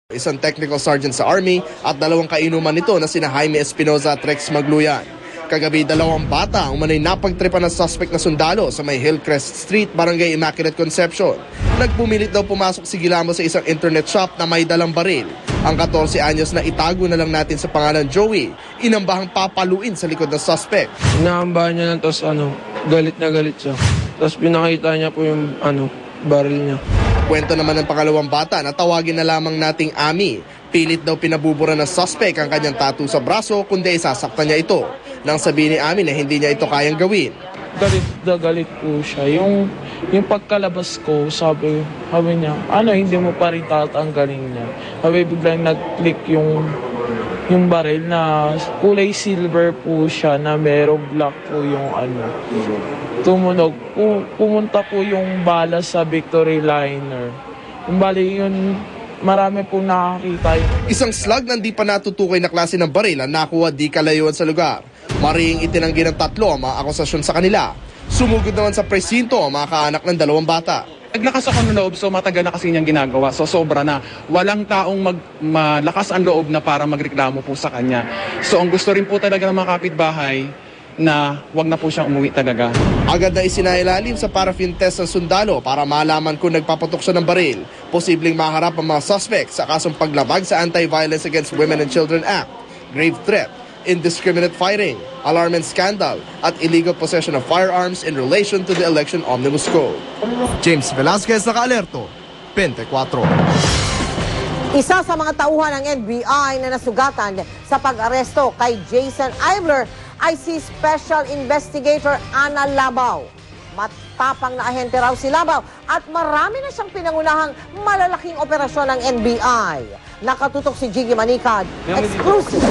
Isang technical sergeant sa Army at dalawang kainuman nito na sina Jaime Espinoza at Rex Magluyan. Kagabi, dalawang bata ang umano'y napagtripan ng suspect na sundalo sa may Hillcrest Street, Barangay Immaculate Conception. Nagpumilit daw pumasok si Gilamo sa isang internet shop na may dalang baril. Ang 14 anyos na itago na lang natin sa pangalan Joey, inambahang papaluin sa likod ng suspect. Inaambahan niya lang, tapos galit na galit siya. Tapos pinakita niya po yung baril niya. Kwento naman ng pangalawang bata na tawagin na lamang nating Ami. Pilit daw pinabubura ng suspect ang kanyang tattoo sa braso kundi isasaktan niya ito. Nang sabihin ni Ami na hindi niya ito kayang gawin. Galit na galit po siya. Yung pagkalabas ko, sabi niya, hindi mo pa rin tatanggalin niya. Sabi biglang nag-click yung baril na kulay silver po siya na merong black po yung tumunog. Pumunta po yung bala sa Victory Liner. Yung bali yun, marami po nakakita. Isang slug na di pa natutukoy na klase ng baril ang nakuha di kalayuan sa lugar. Maring itinanggi ng tatlo ang mga akusasyon sa kanila. Sumugod naman sa presinto ang mga kaanak ng dalawang bata. Naglakas ako ng loob, so matagal na kasi niyang ginagawa. So sobra na. Walang taong malakas ang loob na para magreklamo po sa kanya. So ang gusto rin po talaga ng mga kapitbahay na wag na po siyang umuwi talaga. Agad na isinailalim sa paraffin test ng sundalo para malaman kung nagpapatok siya ng baril. Posibleng maharap ang mga suspect sa kasong paglabag sa Anti-Violence Against Women and Children Act, grave threat, indiscriminate firing, alarm and scandal, at illegal possession of firearms in relation to the Election Omnibus Code. James Velasquez, Naka-Alerto, 24. Isa sa mga tauhan ng NBI na nasugatan sa pag-aresto kay Jason Ivler ay si Special Investigator Ana Labaw. Matapang na ahente raw si Labaw at marami na siyang pinangunahang malalaking operasyon ng NBI. Nakatutok si Jiggy Manicad, exclusive.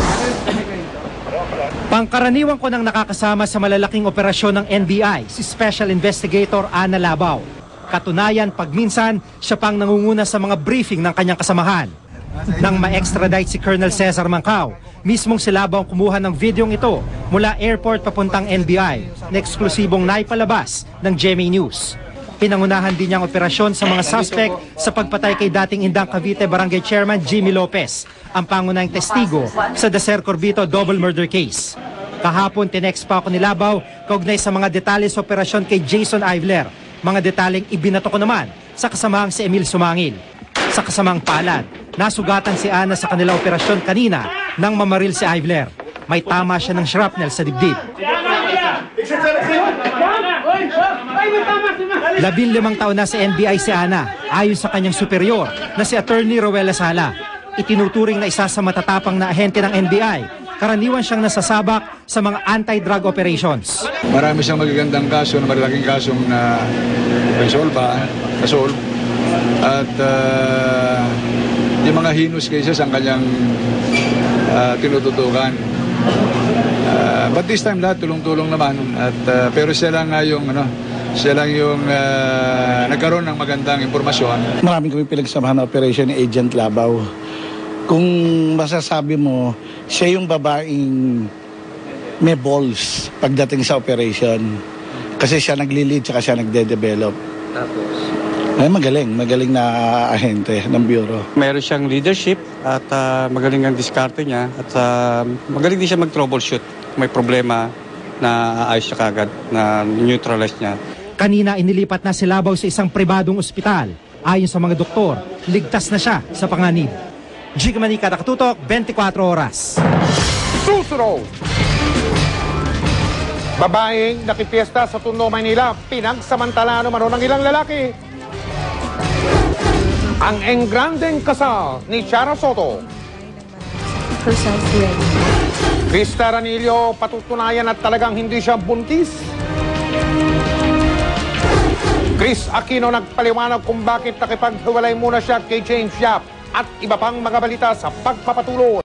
Pangkaraniwan ko nang nakakasama sa malalaking operasyon ng NBI, si Special Investigator Ana Labaw. Katunayan, pagminsan, siya pang nangunguna sa mga briefing ng kanyang kasamahan. Nang ma-extradite si Colonel Cesar Mancao, mismong si Labaw ang kumuha ng videong ito mula airport papuntang NBI na eksklusibong naipalabas ng GMA News. Pinangunahan din niyang operasyon sa mga suspect sa pagpatay kay dating Indang Cavite Barangay Chairman Jimmy Lopez, ang pangunahing testigo sa Dacer Corbito double murder case. Kahapon, tinext pa ako ni Labaw kaugnay sa mga detalye sa operasyon kay Jason Ivler. Mga detalyeng ibinato ko naman sa kasamahang si Emil Sumangil. Sa kasamang palad, nasugatan si Ana sa kanilang operasyon kanina nang mamaril si Ivler. May tama siya ng shrapnel sa dibdib. 15 taon na sa NBI si Ana, ayon sa kanyang superior na si Attorney Rowella Sala. Itinuturing na isa sa matatapang na ahente ng NBI. Karaniwan siyang nasasabak sa mga anti-drug operations. Marami siyang magagandang kaso, na malaking kasong na resolve. At yung mga heinous cases ang kanyang tinututukan. But this time lahat tulong-tulong naman. At pero siya lang yung nagkaroon ng magandang impormasyon. Maraming kami pinagsamahan na operation ni Agent Labaw. Kung masasabi mo, siya yung babaeng may balls pagdating sa operation. Kasi siya nagli-lead tsaka siya nagde-develop. Tapos? Ay, magaling na ahente ng bureau. Meron siyang leadership at magaling ang diskarte niya at magaling din siya mag-troubleshoot. May problema na aayos siya kagad, na neutralize niya. Kanina inilipat na si Labaw sa isang pribadong ospital. Ayon sa mga doktor, ligtas na siya sa panganib. Jiggy Manicad, Nakatutok, 24 oras. Susunod! Babaeng nakipiesta sa Tondo, Maynila, pinagsamantala naman ng ilang lalaki. Ang engrandeng kasal ni Chara Soto. Krista Ranillo, patutunayan at talagang hindi siya buntis. Chris Aquino nagpaliwanag kung bakit nakipaghiwalay muna siya kay James Yap at iba pang mga balita sa pagpapatuloy.